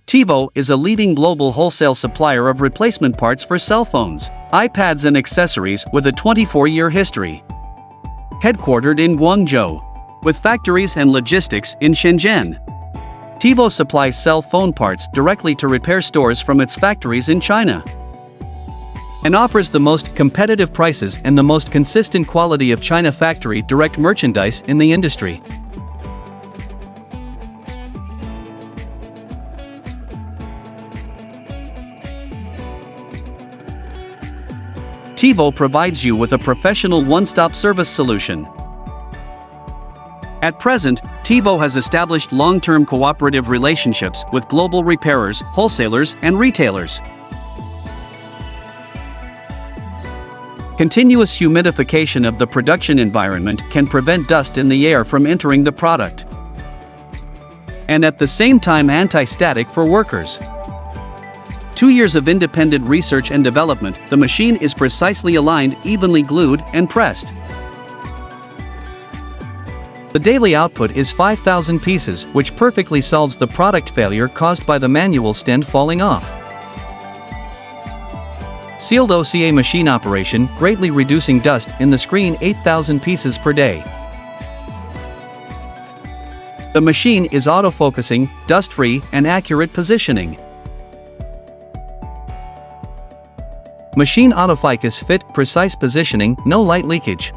Teevo is a leading global wholesale supplier of replacement parts for cell phones, iPads and accessories with a 24-year history. Headquartered in Guangzhou, with factories and logistics in Shenzhen, Teevo supplies cell phone parts directly to repair stores from its factories in China, and offers the most competitive prices and the most consistent quality of China factory direct merchandise in the industry. Teevo provides you with a professional one-stop service solution. At present, Teevo has established long-term cooperative relationships with global repairers, wholesalers, and retailers. Continuous humidification of the production environment can prevent dust in the air from entering the product, and at the same time anti-static for workers. 2 years of independent research and development, the machine is precisely aligned, evenly glued, and pressed. The daily output is 5,000 pieces, which perfectly solves the product failure caused by the manual stand falling off. Sealed OCA machine operation, greatly reducing dust in the screen, 8,000 pieces per day. The machine is autofocusing, dust-free, and accurate positioning. Machine autofocus fit, precise positioning, no light leakage.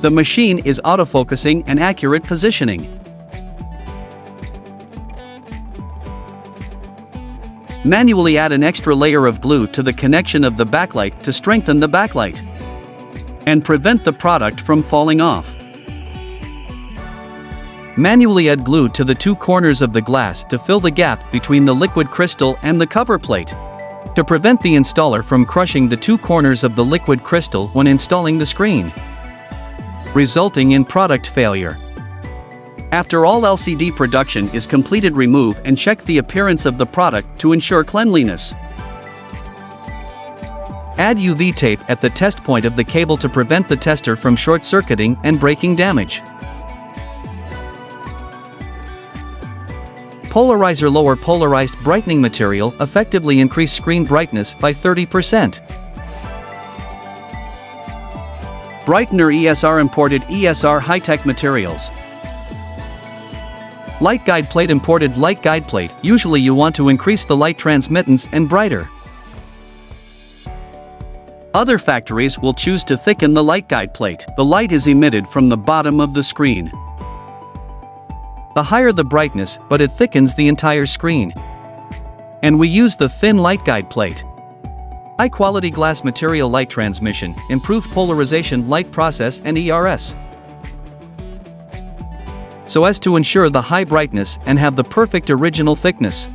The machine is autofocusing and accurate positioning. Manually add an extra layer of glue to the connection of the backlight to strengthen the backlight and prevent the product from falling off. Manually add glue to the two corners of the glass to fill the gap between the liquid crystal and the cover plate, to prevent the installer from crushing the two corners of the liquid crystal when installing the screen, resulting in product failure. After all LCD production is completed, remove and check the appearance of the product to ensure cleanliness. Add UV tape at the test point of the cable to prevent the tester from short-circuiting and breaking damage. Polarizer lower polarized brightening material effectively increase screen brightness by 30%. Brightener ESR imported ESR high-tech materials. Light guide plate imported light guide plate. Usually you want to increase the light transmittance and brighter. Other factories will choose to thicken the light guide plate. The light is emitted from the bottom of the screen. The higher the brightness, but it thickens the entire screen. And we use the thin light guide plate. High-quality glass material light transmission, improved polarization light process and ERS, so as to ensure the high brightness and have the perfect original thickness.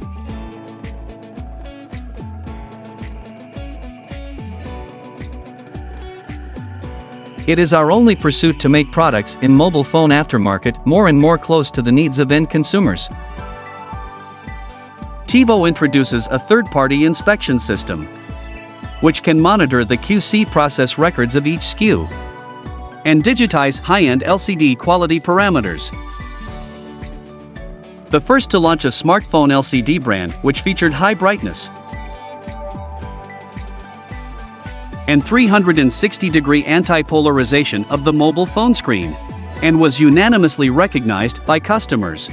It is our only pursuit to make products in mobile phone aftermarket more and more close to the needs of end consumers. Teevo introduces a third-party inspection system, which can monitor the QC process records of each SKU and digitize high-end LCD quality parameters. The first to launch a smartphone LCD brand which featured high brightness and 360-degree anti-polarization of the mobile phone screen, and was unanimously recognized by customers.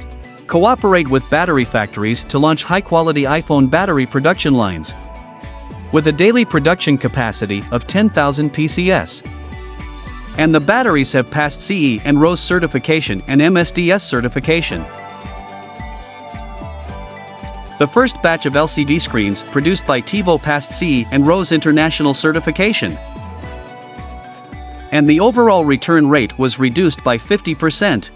Cooperate with battery factories to launch high-quality iPhone battery production lines with a daily production capacity of 10,000 PCS. And the batteries have passed CE and RoHS certification and MSDS certification. The first batch of LCD screens produced by Teevo passed CE and RoHS international certification. And the overall return rate was reduced by 50%.